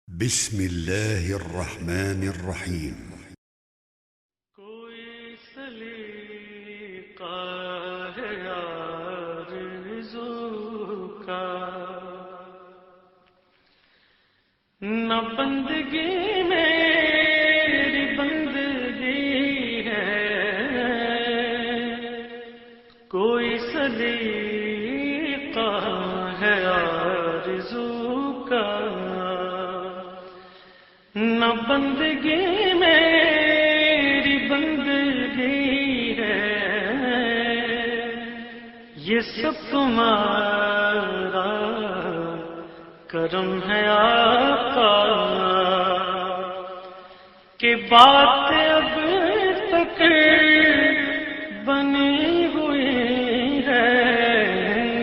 بسم الله الرحمن الرحيم. کوئی سلیقہ ہے آرزو کا، نہ بندگی میری بندگی ہے، کوئی سلیقہ ہے آرزو کا، نہ بندگی میری بندگی ہے، یہ سب تمہارا کرم ہے آقا، کہ بات اب تک بنی ہوئی ہے،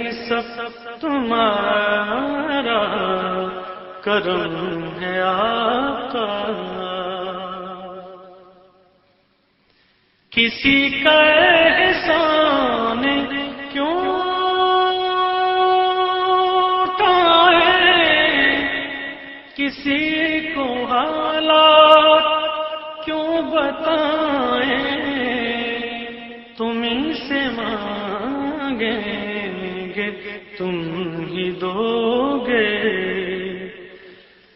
یہ سب تمہارا کرم ہے آقا۔ کسی کا احسان کیوں اٹھائیں، کسی کو حالات کیوں بتائیں، تمہیں سے مانگیں گے تم ہی دو گے،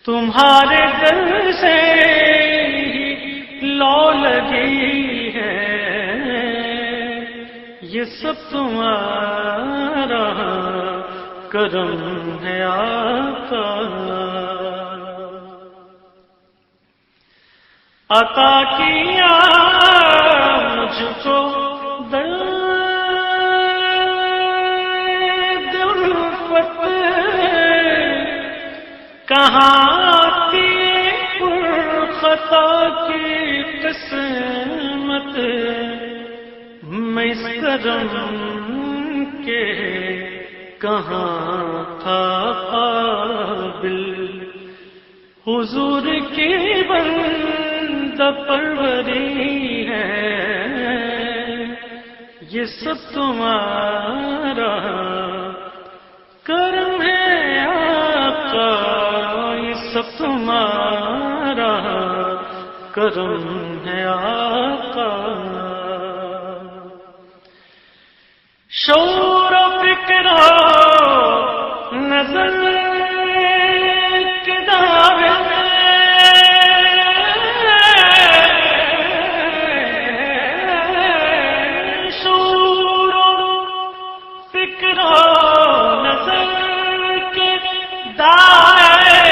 تمہارے دل سے لو لگی ہے، یہ سب تمہارا کرم ہے آقا۔ عطا کیا مجھ کو درد الفت، کہاں آتی خطا کی قسمت، میں اس کرم کے کہاں تھا قابل، حضور کی بندہ پروری ہے، یہ سب تمہارا کرم ہے آقا، یہ سب تمہارا کرم ہے آقا۔ شور و فکر و نظر کدار شور و فکر و نظر کے دائیں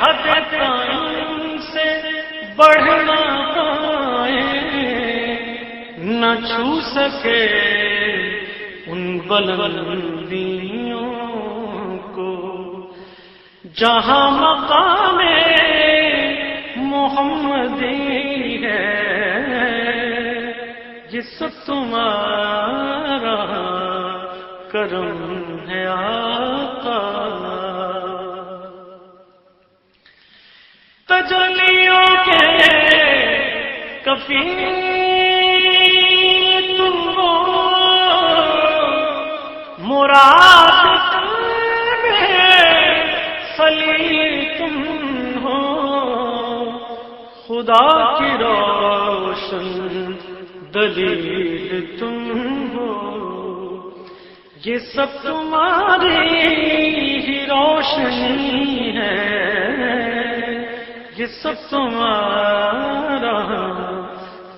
حد تعین سے بڑھنا پائیں، نہ چھو سکے ان بلندیوں کو جہاں مقام محمدی ہے، یہ سب تمہارا کرم ہے آقا۔ تجلیوں کے کفیل تم ہو، مراد میں خلیل تم ہو، خدا کی روشن دلیل تم ہو، یہ سب تمہاری ہی روشنی ہے، یہ سب تمہارا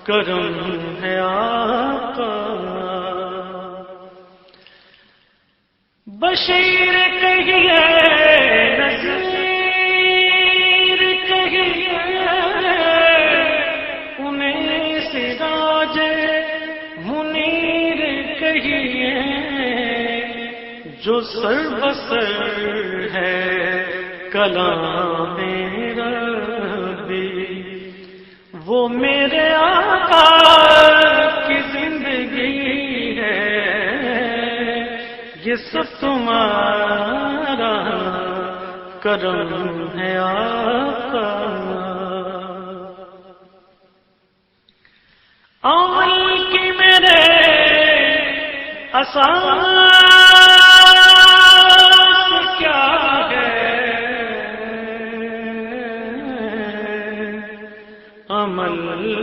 کرم ہے آقا۔ بشیر کہیے نذیر کہیے، انہیں سراج منیر کہیے، جو سر بسر ہے کلام ربی، وہ میرے آقا کی زندگی ہے، یہ سب تمہارا کرم ہے آقا۔ عمل کی میرے اساس کیا ہے، عمل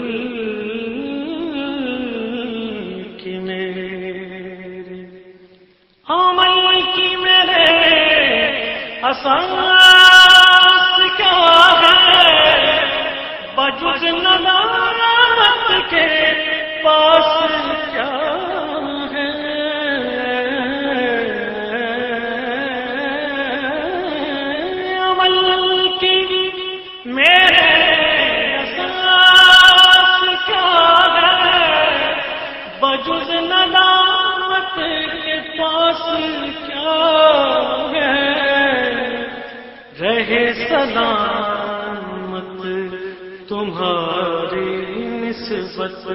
کی میرے عمل کی میرے اساس کیا ہے بجز ندامت کے پاس کیا ہے عمل کی میرے اساس کیا ہے بجز ندامت کے پاس کیا ہے رہے سلامت تمہاری نسبت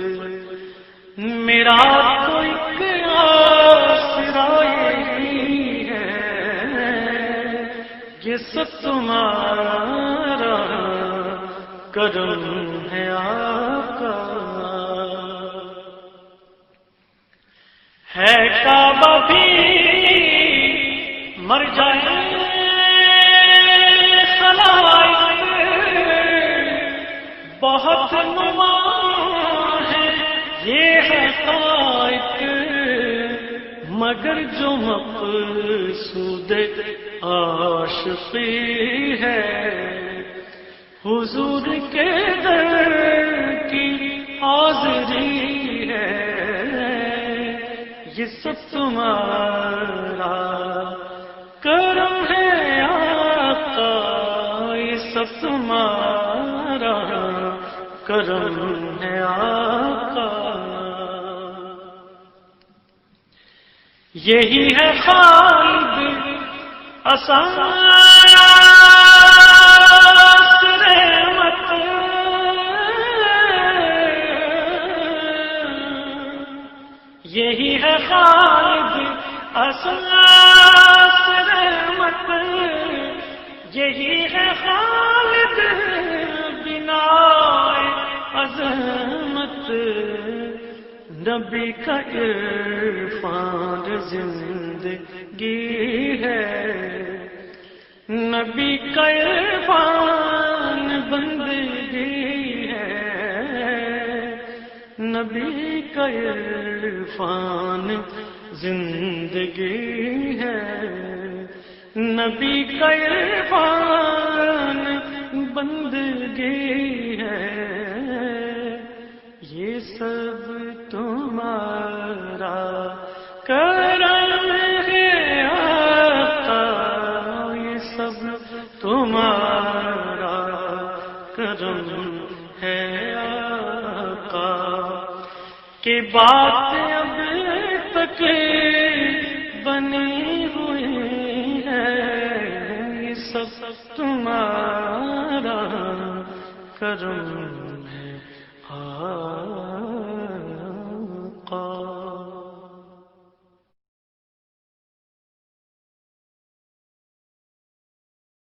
میرا تو ایک آسرا یہی ہے یہ سب تمہارا کرم ہے آقا ہے کعبہ بھی مر جائے بہت نماں ہے یہ حقائق مگر جو مقصود عاشقی ہے حضور کے در کی حاضری ہے یہ سب تمہارا کرم ہے آقا یہ سب تمہارا کرم ہے آقا یہی ہے خالد اساس رحمت یہی ہے خالد اساس رحمت یہی ہے خالد بنا عظمت نبی کا عرفان زندگی ہے نبی کا عرفان بندگی ہے نبی کا عرفان زندگی ہے نبی کا عرفان بندگی ہے یہ سب تمہارا کرم ہے آقا یہ سب تمہارا کرم ہے آقا کہ بات اب تک بنی ہوئی ہے یہ سب تمہارا کرم ہے